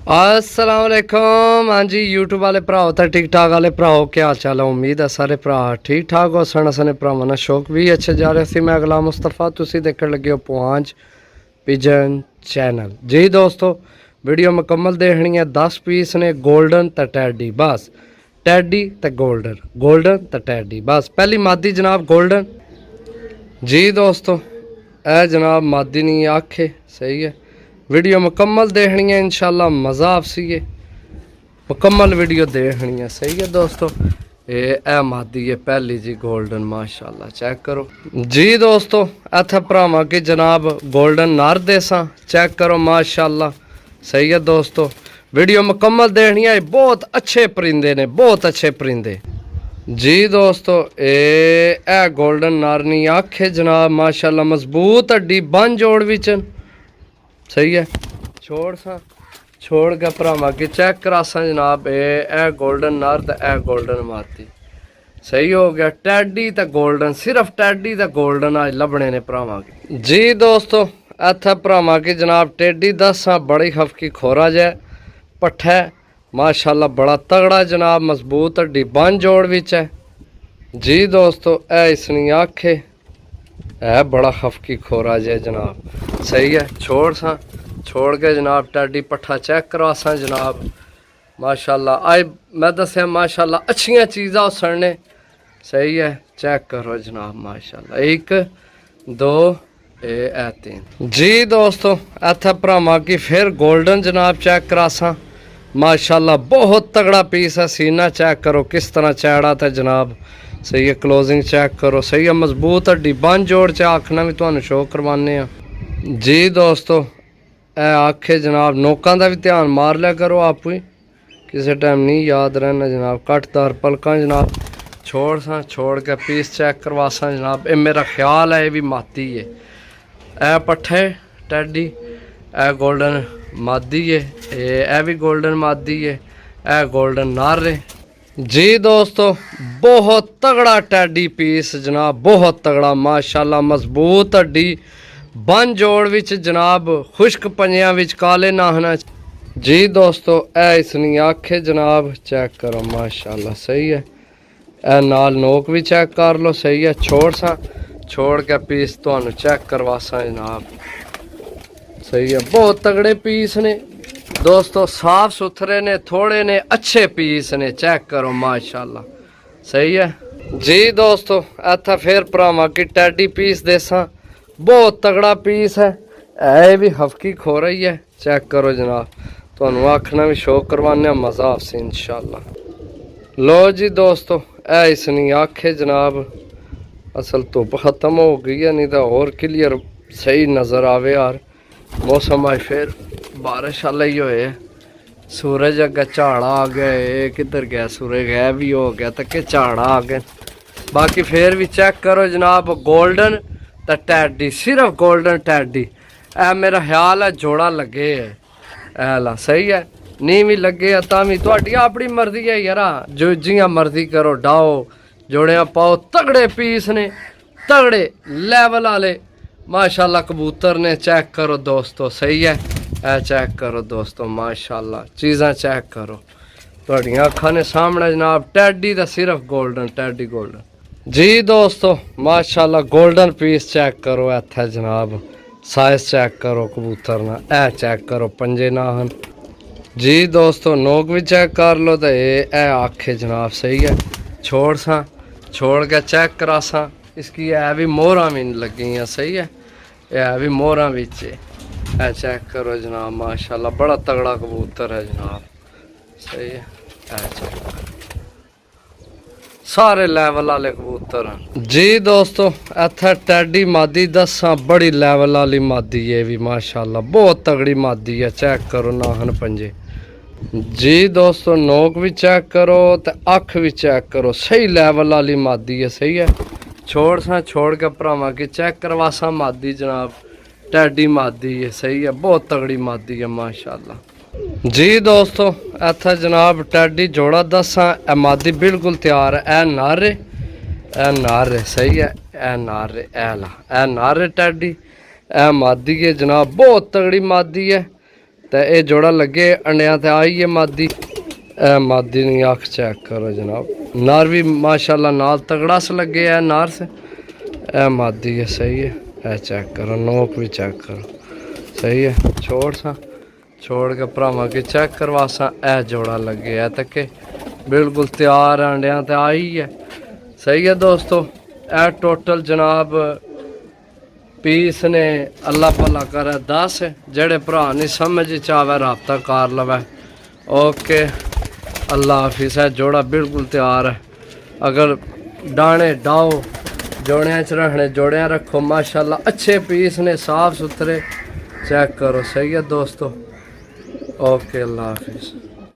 अस्सलाम वालेकुम। हाँ जी यूट्यूब वाले भराओ तो ठीक ठाक वाले भराओ क्या हाल चाल है। उम्मीद है सारे भरा ठीक ठाक हो सन। असने भरावां दा शौक भी अच्छे जा रहे सी। मैं गुलाम मुस्तफा, तुसी देखने लगे हो पहुँच पिजन चैनल। जी दोस्तों वीडियो मुकम्मल देखनी है। 10 पीस ने गोल्डन तो टैडी, बस टैडी तो गोल्डन, गोल्डन तो टैडी बस। पहली मादी जनाब गोल्डन। जी दोस्तों ए जनाब मादी नहीं आखे, सही है। वीडियो मुकम्मल देखनी है इंशाल्लाह, मज़ा आपसी है। मुकम्मल वीडियो देखनी है, सही है दोस्तों। ये मादी है पहली जी गोल्डन, माशाल्लाह चेक करो। जी दोस्तों इत्थे भरावां की जनाब गोल्डन नर देसा, चेक करो माशाल्लाह, सही है दोस्तों। वीडियो मुकम्मल देखनी है। बहुत अच्छे परिंदे ने, बहुत अच्छे परिंदे। जी दोस्तों ए गोल्डन नारनी आखे जनाब माशाल्लाह, मजबूत हड्डी बन जोड़ विच, सही है। छोड़ के भरावां की चेक करासा जनाब। ए गोल्डन नर ते ए गोल्डन मादी, सही हो गया। टैडी ते गोल्डन, सिर्फ टैडी ते गोल्डन आज लभने ने भरावां की। जी दोस्तों इत्थे भरावां की जनाब टेडी दसा बड़ी हफकी खोरा जै पट्ठा माशाल्लाह, बड़ा तगड़ा जनाब, मजबूत हड्डी बन जोड़ विच है। जी दोस्तों ए इसनी आखे है बड़ा खफकी खोरा जे जनाब, सही है। छोड़ के जनाब टैडी पट्ठा चेक करवासा जनाब माशाल्लाह। आज मैं दसिया माशाल्लाह अच्छियां चीज़ां सड़ने, सही है। चेक करो जनाब माशाल्लाह, 1 2 3। जी दोस्तों इत्थे भरावां की फिर गोल्डन जनाब चेक करासा माशाल्लाह, बहुत तगड़ा पीस है। सीना चेक करो किस तरह चैड़ा था जनाब, सही है। क्लोजिंग चेक करो, सही है। मजबूत हड्डी बन जोड़ च आखना भी तुहानू शो करवाने। जी दोस्तों ए आखे जनाब नोकां दा भी ध्यान मार लिया करो आप ही, किसी टाइम नहीं याद रहना जनाब। कटदार पलकां जनाब। छोड़ के पीस चेक करवासा जनाब। ये मेरा ख्याल है ये भी मादी है। ए पट्ठे टैडी, ए गोल्डन मादी है, ए भी गोल्डन मादी है, ए गोल्डन नार है। जी दोस्तों बहुत तगड़ा टैडी पीस जनाब, बहुत तगड़ा माशाल्लाह, मजबूत हड्डी बन जोड़ विच जनाब, खुश्क पंजियां विच काले नाहना। जी दोस्तों ए इसनी आखे जनाब चेक करो माशाल्लाह, सही है। ए नाल नोक भी चेक कर लो, सही है। छोड़ के पीस तुहानू चेक करवासा जनाब, सही है। बहुत तगड़े पीस ने दोस्तों, साफ सुथरे ने, थोड़े ने, अच्छे पीस ने, चेक करो माशाल्लाह, सही है। जी दोस्तों इत्थे फिर भरावां की टैडी पीस देसा, बहुत तगड़ा पीस है। ए भी हफकी खो रही है, चेक करो जनाब। तुहानू आखना भी शो करवाने, मज़ा आपसे इंशाल्लाह। लो जी दोस्तों ए इसनी आखे जनाब, असल धुप खत्म हो गई है, नहीं तो और क्लियर सही नज़र आवे यार। मौसम आज फिर बारिश वाला ही होए, सूरज अगे झाड़ा आ गया है। किधर गया सूरज, गया भी हो गया तो के झाड़ा आ गए। बाकी फिर भी चेक करो जनाब गोल्डन तो टैडी, सिर्फ गोल्डन टैडी। ए मेरा ख्याल है जोड़ा लगे है ऐला, सही है। नहीं भी लगे तां थोड़ी अपनी मर्जी है यार, जो जियां मर्जी करो डाओ, जोड़िया पाओ। तगड़े पीस ने, तगड़े लेवल वाले माशाल्लाह कबूतर ने। चेक करो दोस्तों, सही है। ए चेक करो दोस्तों माशाल्लाह, चीज़ां चेक करो तुहाड़ियां अखां ने सामने जनाब। टैडी दा सिर्फ गोल्डन, टैडी गोल्डन। जी दोस्तों माशाल्लाह गोल्डन पीस चेक करो इत्थे जनाब, साइज चेक करो कबूतर ना। ए चेक करो पंजे नाहन। जी दोस्तों नोक भी चेक कर लो तो ए आखे जनाब, सही है। छोड़ के चेक करासा। इसकी है भी मोहरा भी लगी हैं, सही है। यह भी मोहरा बिच है, चेक करो जनाब माशाल्लाह, बड़ा तगड़ा कबूतर है जनाब, सही है। सारे लेवल वाले कबूतर हैं। जी दोस्तों इत्थे टैडी मादी दसा बड़ी लेवल वाली मादी है भी माशाल्लाह, बहुत तगड़ी मादी है। चेक करो नाहन पंजे। जी दोस्तों नोक भी चेक करो तो अख भी चेक करो, सही लेवल वाली मादी है, सही है। छोड़ के भरावां की चेक करवासा मादी जनाब, टैडी मादी है, सही है। बहुत तगड़ी मादी है माशाल्लाह। जी दोस्तों इत्थे जनाब टैडी जोड़ा दसा, ए मादी बिल्कुल तैयार है। ए नार है, सही है। ए नार है टैडी, ए मादी है जनाब, बहुत तगड़ी मादी है। ਤੇ ਇਹ ਜੋੜਾ ਲੱਗੇ ਅੰਡਿਆਂ ਤੇ ਆਈ ਹੈ ਮਾਦੀ। ਇਹ मादी नहीं आँख चेक करो जनाब, नार भी माशाल्लाह नाल तगड़ा से लगे है नार से। ए मादी है सही है, ए चेक करो नोक भी चेक करो सही है। छोड़ के भरावां की चेक करवा सा। ए जोड़ा लगे है तक बिल्कुल तैयार अंडिया ते आई है सही है दोस्तों। ए टोटल जनाब पीस ने अल्लाह भला करे 10। जेड़े भरा नहीं समझ च आवे राबता कर लवे। ओके अल्लाह हाफिज़। है जोड़ा बिल्कुल तैयार है। अगर दाने डाओ जोड़ियाँ च रखने जोड़ियाँ रखो माशाल्लाह अच्छे पीस ने साफ सुथरे। चेक करो सही है दोस्तों। ओके अल्लाह हाफिज़।